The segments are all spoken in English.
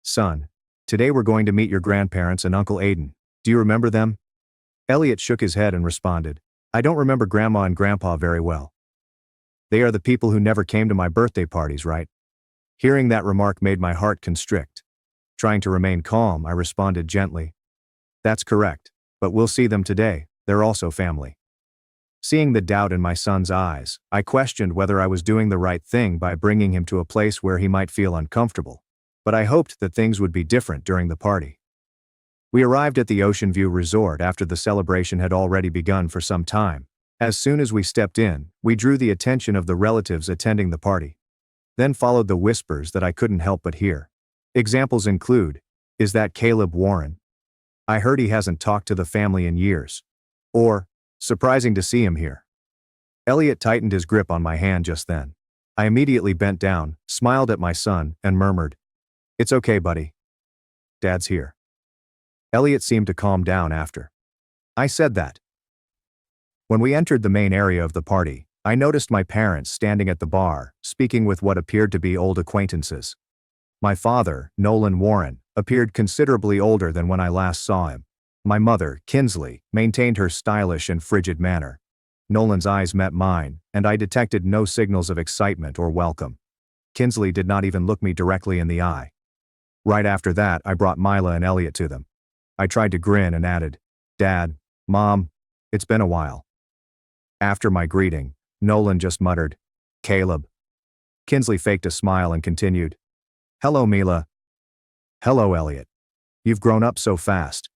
Son, today we're going to meet your grandparents and Uncle Aiden. Do you remember them? Elliot shook his head and responded, I don't remember Grandma and Grandpa very well. They are the people who never came to my birthday parties, right? Hearing that remark made my heart constrict. Trying to remain calm, I responded gently. That's correct, but we'll see them today, they're also family. Seeing the doubt in my son's eyes, I questioned whether I was doing the right thing by bringing him to a place where he might feel uncomfortable. But I hoped that things would be different during the party. We arrived at the Ocean View Resort after the celebration had already begun for some time. As soon as we stepped in, we drew the attention of the relatives attending the party. Then followed the whispers that I couldn't help but hear. Examples include, is that Caleb Warren? I heard he hasn't talked to the family in years. Or, surprising to see him here. Elliot tightened his grip on my hand just then. I immediately bent down, smiled at my son, and murmured, It's okay, buddy. Dad's here. Elliot seemed to calm down after I said that. When we entered the main area of the party, I noticed my parents standing at the bar, speaking with what appeared to be old acquaintances. My father, Nolan Warren, appeared considerably older than when I last saw him. My mother, Kinsley, maintained her stylish and frigid manner. Nolan's eyes met mine, and I detected no signals of excitement or welcome. Kinsley did not even look me directly in the eye. Right after that, I brought Mila and Elliot to them. I tried to grin and added, Dad, Mom, it's been a while. After my greeting, Nolan just muttered, Caleb. Kinsley faked a smile and continued, Hello, Mila. Hello, Elliot. You've grown up so fast.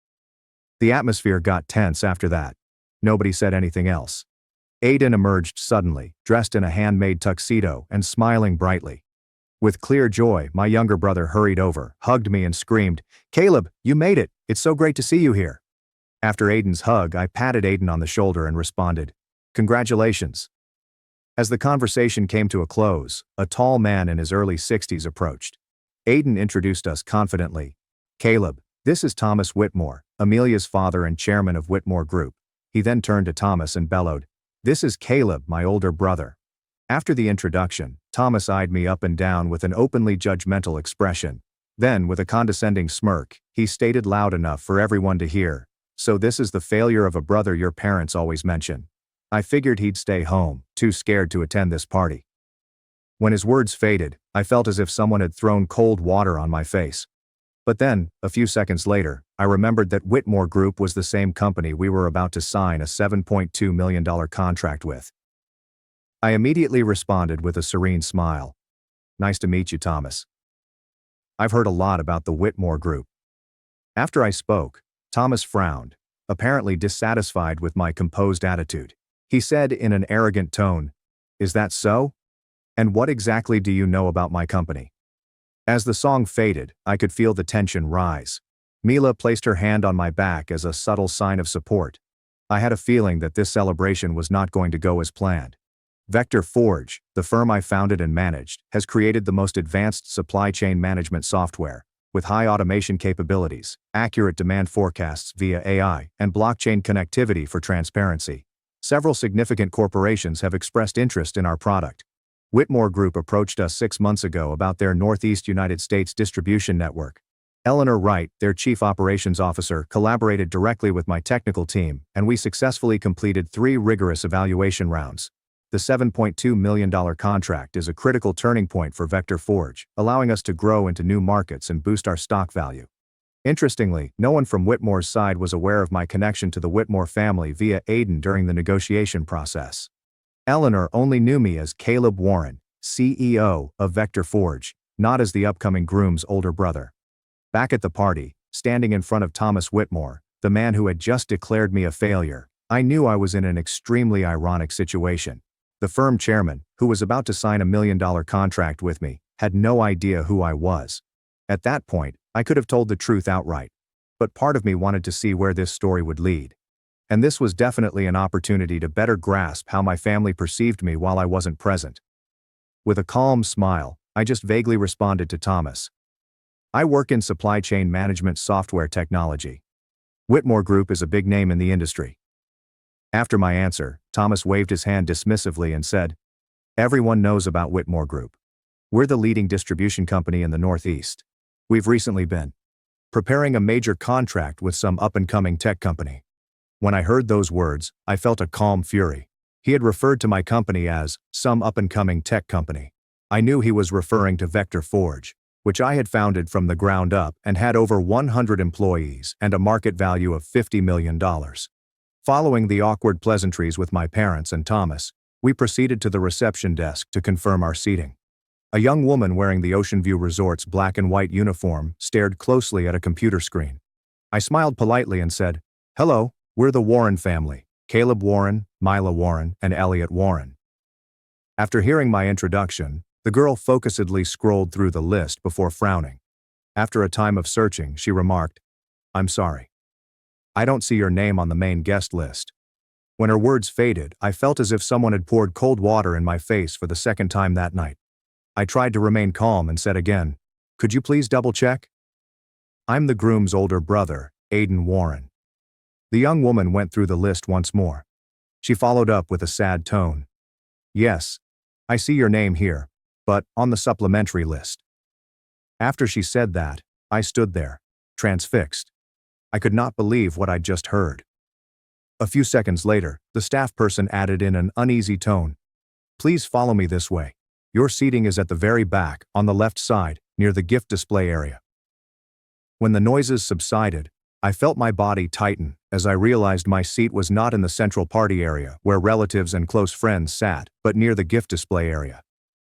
The atmosphere got tense after that. Nobody said anything else. Aiden emerged suddenly, dressed in a handmade tuxedo and smiling brightly. With clear joy, my younger brother hurried over, hugged me and screamed, Caleb, you made it! It's so great to see you here. After Aiden's hug, I patted Aiden on the shoulder and responded, Congratulations. As the conversation came to a close, a tall man in his early 60s approached. Aiden introduced us confidently. Caleb, this is Thomas Whitmore, Amelia's father and chairman of Whitmore Group. He then turned to Thomas and bellowed, This is Caleb, my older brother. After the introduction, Thomas eyed me up and down with an openly judgmental expression. Then, with a condescending smirk, he stated loud enough for everyone to hear, So this is the failure of a brother your parents always mention. I figured he'd stay home, too scared to attend this party. When his words faded, I felt as if someone had thrown cold water on my face. But then, a few seconds later, I remembered that Whitmore Group was the same company we were about to sign a $7.2 million contract with. I immediately responded with a serene smile. Nice to meet you, Thomas. I've heard a lot about the Whitmore Group. After I spoke, Thomas frowned, apparently dissatisfied with my composed attitude. He said in an arrogant tone, Is that so? And what exactly do you know about my company? As the song faded, I could feel the tension rise. Mila placed her hand on my back as a subtle sign of support. I had a feeling that this celebration was not going to go as planned. Vector Forge, the firm I founded and managed, has created the most advanced supply chain management software, with high automation capabilities, accurate demand forecasts via AI, and blockchain connectivity for transparency. Several significant corporations have expressed interest in our product. Whitmore Group approached us 6 months ago about their Northeast United States distribution network. Eleanor Wright, their chief operations officer, collaborated directly with my technical team, and we successfully completed 3 rigorous evaluation rounds. The $7.2 million contract is a critical turning point for Vector Forge, allowing us to grow into new markets and boost our stock value. Interestingly, no one from Whitmore's side was aware of my connection to the Whitmore family via Aiden during the negotiation process. Eleanor only knew me as Caleb Warren, CEO of Vector Forge, not as the upcoming groom's older brother. Back at the party, standing in front of Thomas Whitmore, the man who had just declared me a failure, I knew I was in an extremely ironic situation. The firm chairman, who was about to sign $1 million contract with me, had no idea who I was. At that point, I could have told the truth outright. But part of me wanted to see where this story would lead. And this was definitely an opportunity to better grasp how my family perceived me while I wasn't present. With a calm smile, I just vaguely responded to Thomas. I work in supply chain management software technology. Whitmore Group is a big name in the industry. After my answer, Thomas waved his hand dismissively and said, Everyone knows about Whitmore Group. We're the leading distribution company in the Northeast. We've recently been preparing a major contract with some up-and-coming tech company. When I heard those words, I felt a calm fury. He had referred to my company as some up-and-coming tech company. I knew he was referring to Vector Forge, which I had founded from the ground up and had over 100 employees and a market value of $50 million. Following the awkward pleasantries with my parents and Thomas, we proceeded to the reception desk to confirm our seating. A young woman wearing the Ocean View Resort's black and white uniform stared closely at a computer screen. I smiled politely and said, "Hello, we're the Warren family, Caleb Warren, Mila Warren, and Elliot Warren." After hearing my introduction, the girl focusedly scrolled through the list before frowning. After a time of searching, she remarked, "I'm sorry. I don't see your name on the main guest list." When her words faded, I felt as if someone had poured cold water in my face for the second time that night. I tried to remain calm and said again, "Could you please double-check?" "I'm the groom's older brother, Aiden Warren." The young woman went through the list once more. She followed up with a sad tone. "Yes, I see your name here, but on the supplementary list." After she said that, I stood there, transfixed. I could not believe what I'd just heard. A few seconds later, the staff person added in an uneasy tone, "Please follow me this way. Your seating is at the very back, on the left side, near the gift display area." When the noises subsided, I felt my body tighten as I realized my seat was not in the central party area where relatives and close friends sat, but near the gift display area.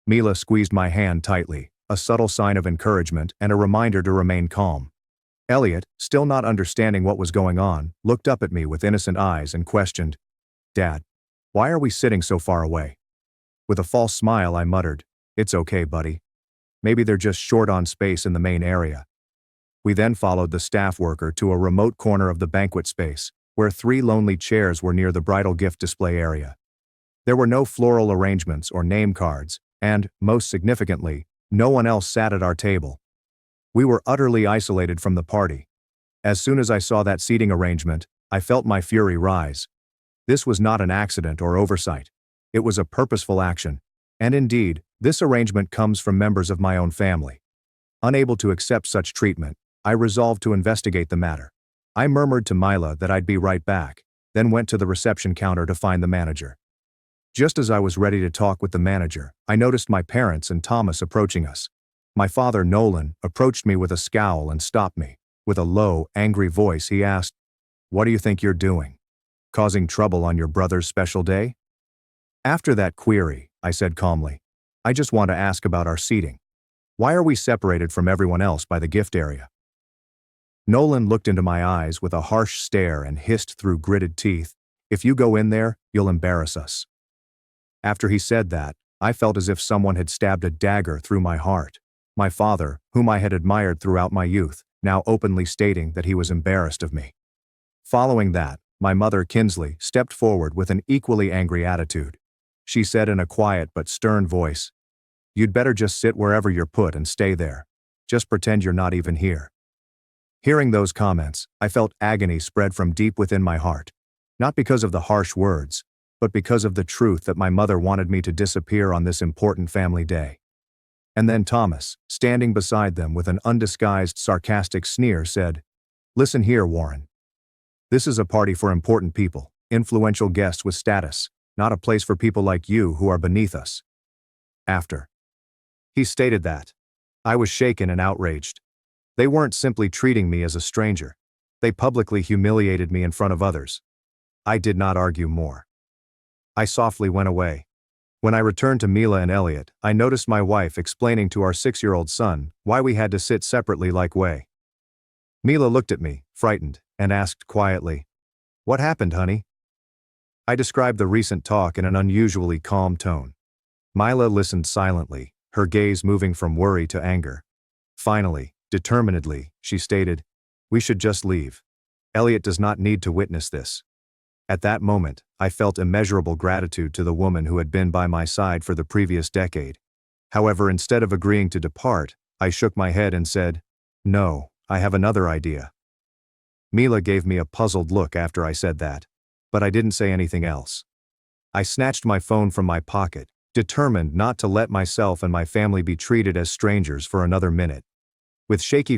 Mila squeezed my hand tightly, a subtle sign of encouragement and a reminder to remain calm. Elliot, still not understanding what was going on, looked up at me with innocent eyes and questioned, "Dad, why are we sitting so far away?" With a false smile, I muttered, "It's okay, buddy. Maybe they're just short on space in the main area." We then followed the staff worker to a remote corner of the banquet space, where 3 lonely chairs were near the bridal gift display area. There were no floral arrangements or name cards, and, most significantly, no one else sat at our table. We were utterly isolated from the party. As soon as I saw that seating arrangement, I felt my fury rise. This was not an accident or oversight. It was a purposeful action. And indeed, this arrangement comes from members of my own family. Unable to accept such treatment, I resolved to investigate the matter. I murmured to Mila that I'd be right back, then went to the reception counter to find the manager. Just as I was ready to talk with the manager, I noticed my parents and Thomas approaching us. My father, Nolan, approached me with a scowl and stopped me. With a low, angry voice, he asked, "What do you think you're doing? Causing trouble on your brother's special day?" After that query, I said calmly, "I just want to ask about our seating. Why are we separated from everyone else by the gift area?" Nolan looked into my eyes with a harsh stare and hissed through gritted teeth, "If you go in there, you'll embarrass us." After he said that, I felt as if someone had stabbed a dagger through my heart. My father, whom I had admired throughout my youth, now openly stating that he was embarrassed of me. Following that, my mother, Kinsley, stepped forward with an equally angry attitude. She said in a quiet but stern voice, "You'd better just sit wherever you're put and stay there. Just pretend you're not even here." Hearing those comments, I felt agony spread from deep within my heart. Not because of the harsh words, but because of the truth that my mother wanted me to disappear on this important family day. And then Thomas, standing beside them with an undisguised sarcastic sneer, said, "Listen here, Warren. This is a party for important people, influential guests with status, not a place for people like you who are beneath us." After he stated that, I was shaken and outraged. They weren't simply treating me as a stranger. They publicly humiliated me in front of others. I did not argue more. I softly went away. When I returned to Mila and Elliot, I noticed my wife explaining to our 6-year-old son why we had to sit separately like way. Mila looked at me, frightened, and asked quietly, "What happened, honey?" I described the recent talk in an unusually calm tone. Mila listened silently, her gaze moving from worry to anger. Finally, determinedly, she stated, "We should just leave. Elliot does not need to witness this." At that moment, I felt immeasurable gratitude to the woman who had been by my side for the previous decade. However, instead of agreeing to depart, I shook my head and said, "No, I have another idea." Mila gave me a puzzled look after I said that, but I didn't say anything else. I snatched my phone from my pocket, determined not to let myself and my family be treated as strangers for another minute. With shaky